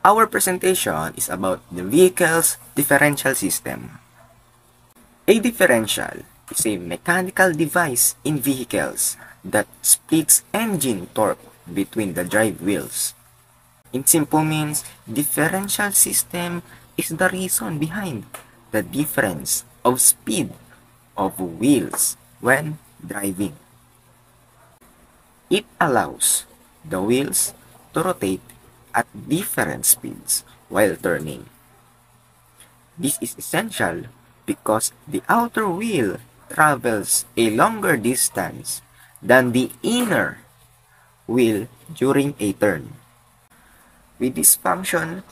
Our presentation is about the vehicle's differential system. A differential is a mechanical device in vehicles that splits engine torque between the drive wheels. In simple means, differential system is the reason behind the difference of speed of wheels when driving. It allows the wheels to rotate at different speeds while turning. This is essential because the outer wheel travels a longer distance than the inner wheel during a turn. With this function,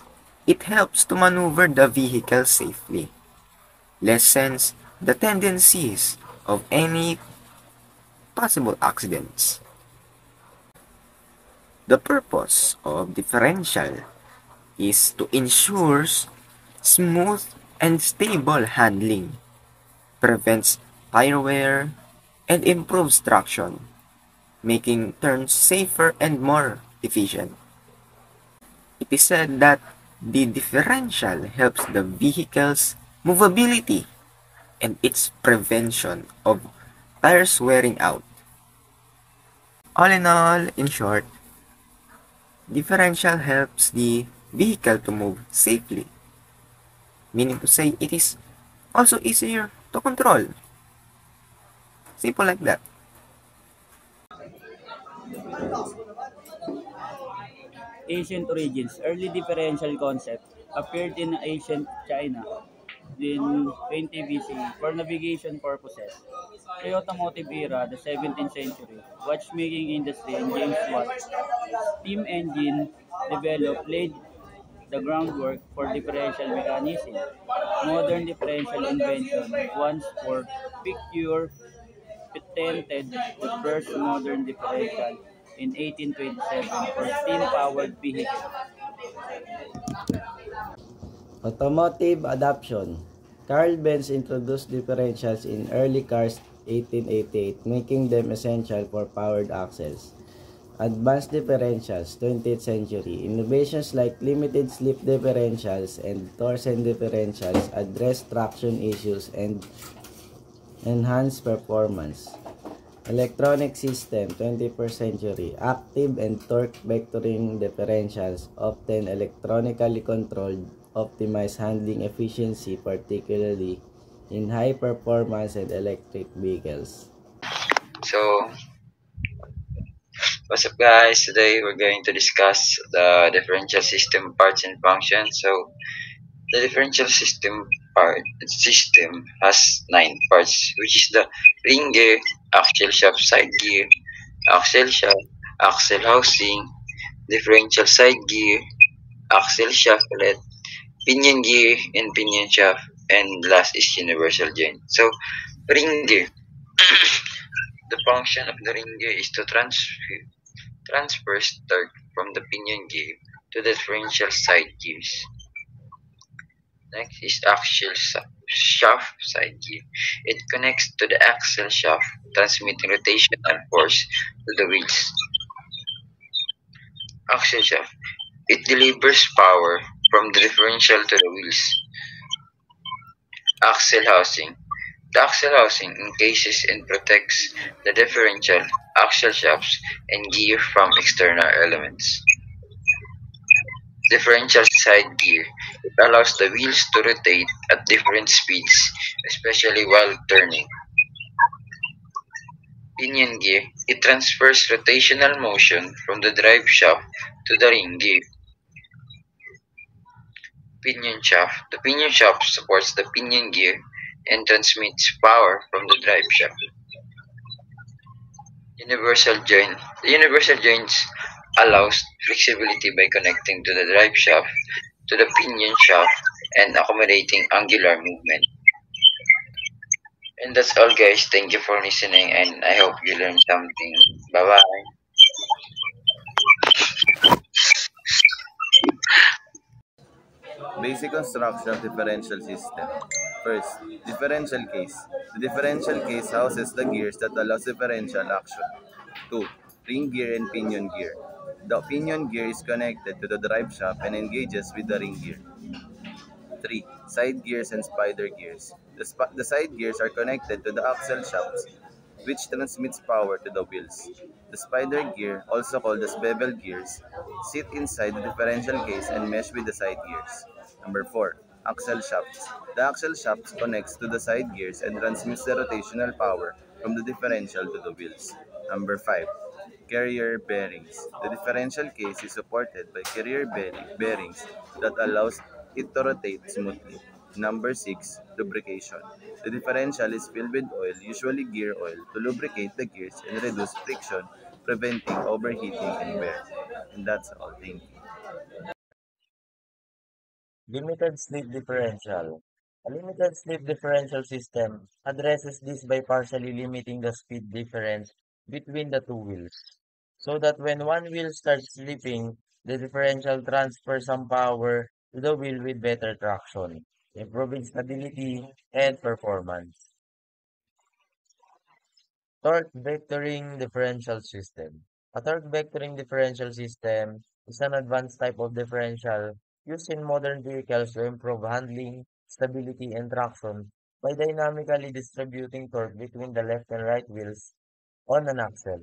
it helps to maneuver the vehicle safely, lessens the tendencies of any possible accidents. The purpose of differential is to ensure smooth and stable handling, prevents tire wear, and improves traction, making turns safer and more efficient. It is said that the differential helps the vehicle's movability and its prevention of tires wearing out. All in short, differential helps the vehicle to move safely, meaning to say it is also easier to control. Simple like that. Ancient origins. Early differential concept appeared in ancient China in 20 BCE for navigation purposes. Pre-automotive era, the 17th century, watchmaking industry and James Watt steam engine developed laid the groundwork for differential mechanism. Modern differential invention once for picture patented the first modern differential in 1827 for steam-powered vehicles. Automotive adoption. Carl Benz introduced differentials in early cars 1888, making them essential for powered axles. Advanced differentials, 20th century. Innovations like limited slip differentials and torsion differentials address traction issues and enhance performance. Electronic system, 21st century. Active and torque vectoring differentials, often electronically controlled, optimize handling efficiency, particularly in high performance and electric vehicles. So, what's up, guys? Today we're going to discuss the differential system parts and functions. So, the differential system has 9 parts, which is the ring gear, axle shaft, side gear, axle shaft, axle housing, differential side gear, axle shaft ulit, pinion gear, and pinion shaft, and last is universal joint. So, ring gear. The function of the ring gear is to transfer torque from the pinion gear to the differential side gears. Next is axial shaft side gear. It connects to the axle shaft, transmitting rotational force to the wheels. Axle shaft. It delivers power from the differential to the wheels. Axle housing. The axle housing encases and protects the differential, axle shafts, and gear from external elements. Differential side gear. It allows the wheels to rotate at different speeds, especially while turning. Pinion gear. It transfers rotational motion from the drive shaft to the ring gear. Pinion shaft. The pinion shaft supports the pinion gear and transmits power from the drive shaft. Universal joint. The universal joints allows flexibility by connecting to the drive shaft to the pinion shaft and accommodating angular movement. And that's all, guys. Thank you for listening, and I hope you learned something. Bye bye. Basic construction of differential system. First, differential case. The differential case houses the gears that allows differential action. 2. Ring gear and pinion gear. The pinion gear is connected to the drive shaft and engages with the ring gear. 3. Side gears and spider gears. The side gears are connected to the axle shafts, which transmits power to the wheels. The spider gear, also called as bevel gears, sit inside the differential case and mesh with the side gears. Number 4. Axle shafts. The axle shafts connects to the side gears and transmits the rotational power from the differential to the wheels. Number 5. Carrier bearings. The differential case is supported by bearings that allows it to rotate smoothly. Number 6. Lubrication. The differential is filled with oil, usually gear oil, to lubricate the gears and reduce friction, preventing overheating and wear. And that's all. Thank you. Limited slip differential. A limited slip differential system addresses this by partially limiting the speed difference between the two wheels, so that when one wheel starts slipping, the differential transfers some power to the wheel with better traction, improving stability and performance. Torque vectoring differential system. A torque vectoring differential system is an advanced type of differential used in modern vehicles to improve handling, stability, and traction by dynamically distributing torque between the left and right wheels on an axle.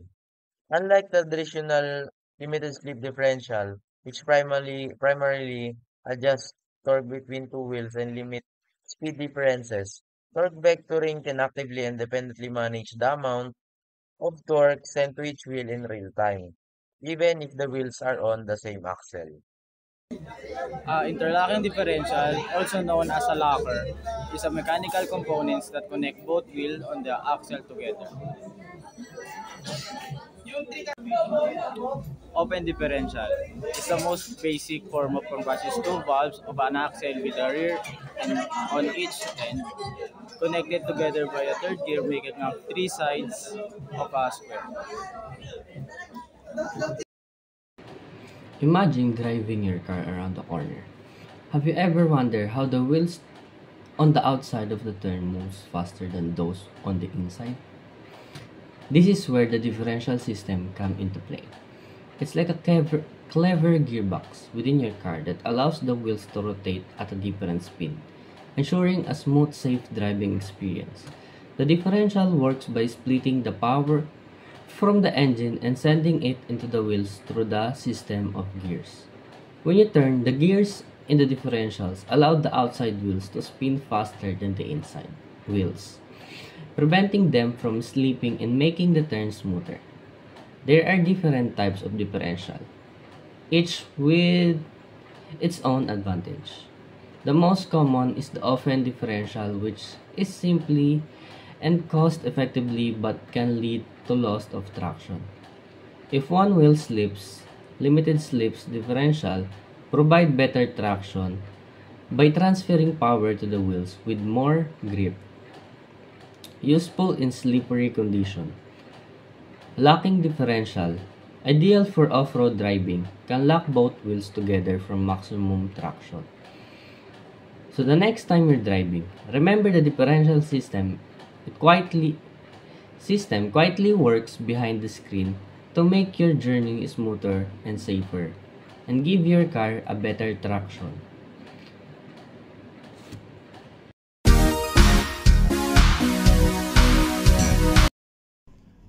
Unlike the traditional limited slip differential, which primarily adjusts torque between two wheels and limit speed differences, torque vectoring can actively and independently manage the amount of torque sent to each wheel in real time, even if the wheels are on the same axle. Interlocking differential, also known as a locker, is a mechanical components that connect both wheels on the axle together. Open differential is the most basic form of comprises two valves of an axle with a rear and on each end, connected together by a third gear making up three sides of a square. Imagine driving your car around a corner. Have you ever wondered how the wheels on the outside of the turn moves faster than those on the inside? This is where the differential system come into play. It's like a clever gearbox within your car that allows the wheels to rotate at a different speed, ensuring a smooth, safe driving experience. The differential works by splitting the power from the engine and sending it into the wheels through the system of gears. When you turn, the gears in the differentials allow the outside wheels to spin faster than the inside wheels, preventing them from slipping and making the turn smoother. There are different types of differential, each with its own advantage. The most common is the open differential, which is simply and cost effectively but can lead to loss of traction. If one wheel slips, limited slips differential provide better traction by transferring power to the wheels with more grip. Useful in slippery condition. Locking differential. Ideal for off-road driving, can lock both wheels together for maximum traction. So the next time you're driving, remember the differential system quietly works behind the screen to make your journey smoother and safer and give your car a better traction.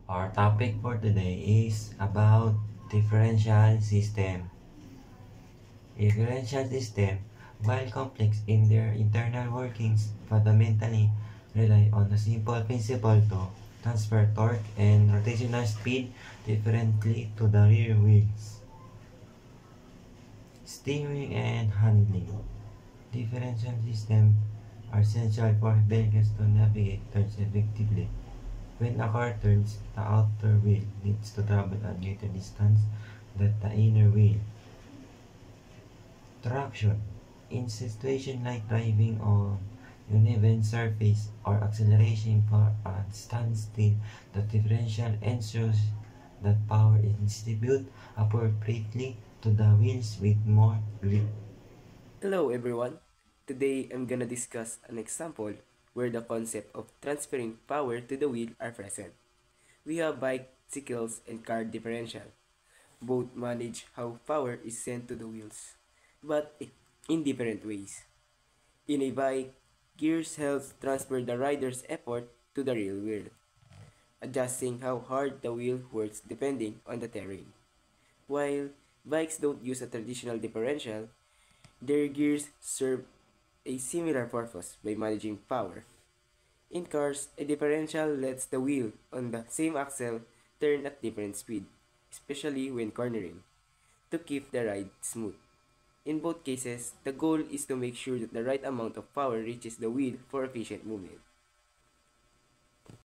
Our topic for today is about differential system. Differential system, while complex in their internal workings, fundamentally rely on a simple principle to transfer torque and rotational speed differently to the rear wheels. Steering and handling. Differential systems are essential for vehicles to navigate turns effectively. When a car turns, the outer wheel needs to travel a greater distance than the inner wheel. Traction. In situations like driving on uneven surface or acceleration for a standstill, the differential ensures that power is distributed appropriately to the wheels with more grip. Hello everyone. Today I'm gonna discuss an example where the concept of transferring power to the wheel are present. We have bicycles and car differential. Both manage how power is sent to the wheels, but in different ways. In a bike, gears help transfer the rider's effort to the real wheel, adjusting how hard the wheel works depending on the terrain. While bikes don't use a traditional differential, their gears serve a similar purpose by managing power. In cars, a differential lets the wheel on the same axle turn at different speed, especially when cornering, to keep the ride smooth. In both cases, the goal is to make sure that the right amount of power reaches the wheel for efficient movement.